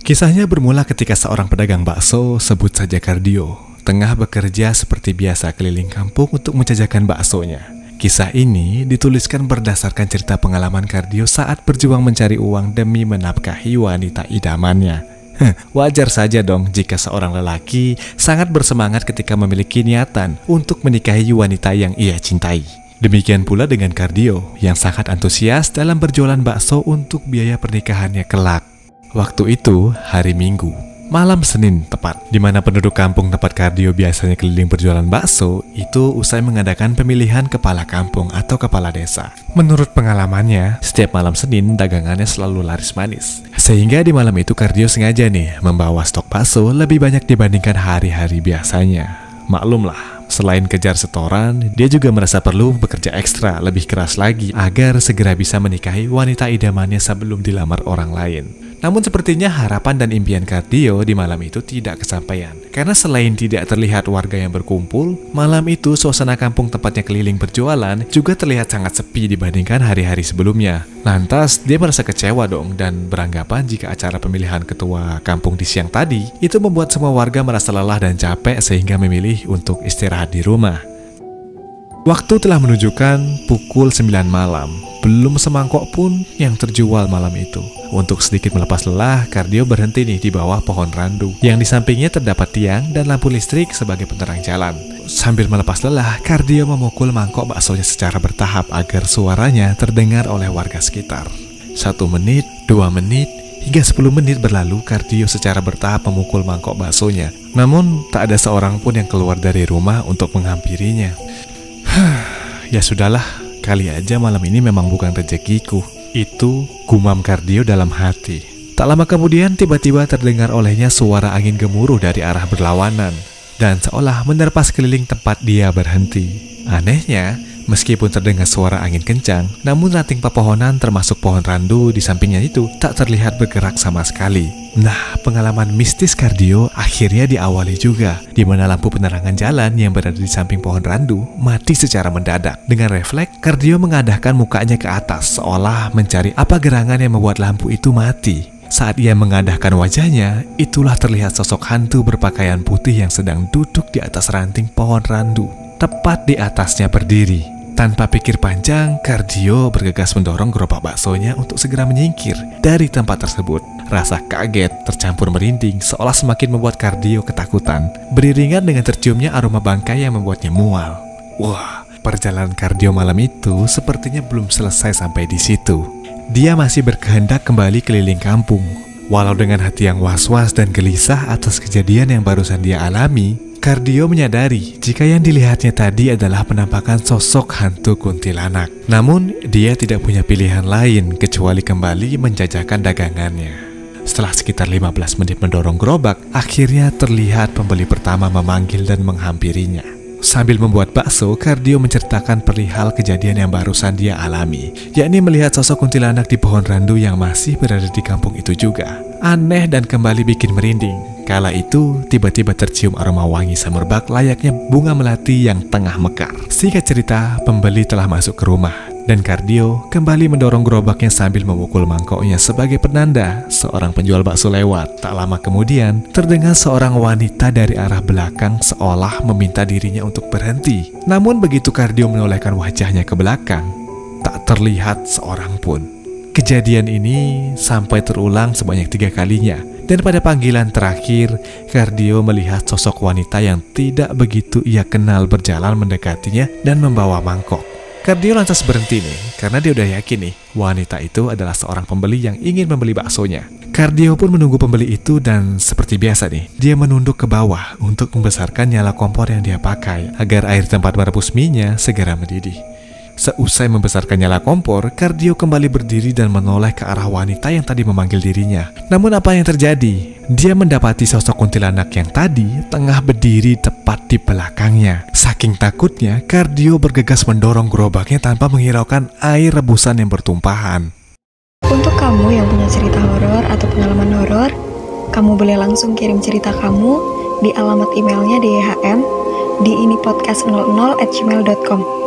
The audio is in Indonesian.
Kisahnya bermula ketika seorang pedagang bakso, sebut saja Kardio, tengah bekerja seperti biasa keliling kampung untuk menjajakan baksonya. Kisah ini dituliskan berdasarkan cerita pengalaman Kardio saat berjuang mencari uang demi menafkahi wanita idamannya. Wajar saja dong jika seorang lelaki sangat bersemangat ketika memiliki niatan untuk menikahi wanita yang ia cintai. Demikian pula dengan Kardio yang sangat antusias dalam berjualan bakso untuk biaya pernikahannya kelak. Waktu itu hari Minggu, malam Senin tepat, di mana penduduk kampung tempat Kardio biasanya keliling berjualan bakso itu usai mengadakan pemilihan kepala kampung atau kepala desa. Menurut pengalamannya, setiap malam Senin dagangannya selalu laris manis. Sehingga di malam itu Kardio sengaja nih membawa stok bakso lebih banyak dibandingkan hari-hari biasanya. Maklumlah, selain kejar setoran, dia juga merasa perlu bekerja ekstra lebih keras lagi agar segera bisa menikahi wanita idamannya sebelum dilamar orang lain. Namun sepertinya harapan dan impian Kardio di malam itu tidak kesampaian. Karena selain tidak terlihat warga yang berkumpul, malam itu suasana kampung tempatnya keliling berjualan juga terlihat sangat sepi dibandingkan hari-hari sebelumnya. Lantas dia merasa kecewa dong dan beranggapan jika acara pemilihan ketua kampung di siang tadi itu membuat semua warga merasa lelah dan capek sehingga memilih untuk istirahat di rumah. Waktu telah menunjukkan pukul 9 malam. Belum semangkok pun yang terjual malam itu. Untuk sedikit melepas lelah, Kardio berhenti nih di bawah pohon randu. Yang di sampingnya terdapat tiang dan lampu listrik sebagai penerang jalan. Sambil melepas lelah, Kardio memukul mangkok baksonya secara bertahap agar suaranya terdengar oleh warga sekitar. 1 menit, 2 menit, hingga 10 menit berlalu, Kardio secara bertahap memukul mangkok baksonya. Namun, tak ada seorang pun yang keluar dari rumah untuk menghampirinya. Ya sudahlah, kali aja malam ini memang bukan rezekiku. Itu gumam Kardio dalam hati. Tak lama kemudian tiba-tiba terdengar olehnya suara angin gemuruh dari arah berlawanan dan seolah menerpa sekeliling tempat dia berhenti. Anehnya, meskipun terdengar suara angin kencang, namun ranting pepohonan termasuk pohon randu di sampingnya itu tak terlihat bergerak sama sekali. Nah, pengalaman mistis Kardio akhirnya diawali juga, di mana lampu penerangan jalan yang berada di samping pohon randu mati secara mendadak. Dengan refleks, Kardio mengadahkan mukanya ke atas, seolah mencari apa gerangan yang membuat lampu itu mati. Saat ia mengadahkan wajahnya, itulah terlihat sosok hantu berpakaian putih yang sedang duduk di atas ranting pohon randu. Tepat di atasnya berdiri. Tanpa pikir panjang, Kardio bergegas mendorong gerobak baksonya untuk segera menyingkir dari tempat tersebut. Rasa kaget tercampur merinding seolah semakin membuat Kardio ketakutan, beriringan dengan terciumnya aroma bangkai yang membuatnya mual. Wah, perjalanan Kardio malam itu sepertinya belum selesai sampai di situ. Dia masih berkehendak kembali keliling kampung. Walau dengan hati yang was-was dan gelisah atas kejadian yang barusan dia alami, Kardio menyadari jika yang dilihatnya tadi adalah penampakan sosok hantu kuntilanak. Namun, dia tidak punya pilihan lain kecuali kembali menjajakan dagangannya. Setelah sekitar 15 menit mendorong gerobak, akhirnya terlihat pembeli pertama memanggil dan menghampirinya. Sambil membuat bakso, Kardio menceritakan perihal kejadian yang barusan dia alami, yakni melihat sosok kuntilanak di pohon randu yang masih berada di kampung itu juga. Aneh dan kembali bikin merinding. Kala itu, tiba-tiba tercium aroma wangi semerbak layaknya bunga melati yang tengah mekar. Singkat cerita, pembeli telah masuk ke rumah, dan Kardio kembali mendorong gerobaknya sambil memukul mangkoknya sebagai penanda seorang penjual bakso lewat. Tak lama kemudian, terdengar seorang wanita dari arah belakang seolah meminta dirinya untuk berhenti. Namun begitu Kardio menolehkan wajahnya ke belakang, tak terlihat seorang pun. Kejadian ini sampai terulang sebanyak 3 kalinya. Dan pada panggilan terakhir, Kardio melihat sosok wanita yang tidak begitu ia kenal berjalan mendekatinya dan membawa mangkok. Kardio lantas berhenti nih, karena dia udah yakin nih, wanita itu adalah seorang pembeli yang ingin membeli baksonya. Kardio pun menunggu pembeli itu dan seperti biasa nih, dia menunduk ke bawah untuk membesarkan nyala kompor yang dia pakai agar air tempat merebus mie-nya segera mendidih. Seusai membesarkan nyala kompor, Kardio kembali berdiri dan menoleh ke arah wanita yang tadi memanggil dirinya. Namun apa yang terjadi? Dia mendapati sosok kuntilanak yang tadi tengah berdiri tepat di belakangnya. Saking takutnya, Kardio bergegas mendorong gerobaknya tanpa menghiraukan air rebusan yang bertumpahan. Untuk kamu yang punya cerita horor atau pengalaman horor, kamu boleh langsung kirim cerita kamu di alamat emailnya DHM di inipodcast00@gmail.com.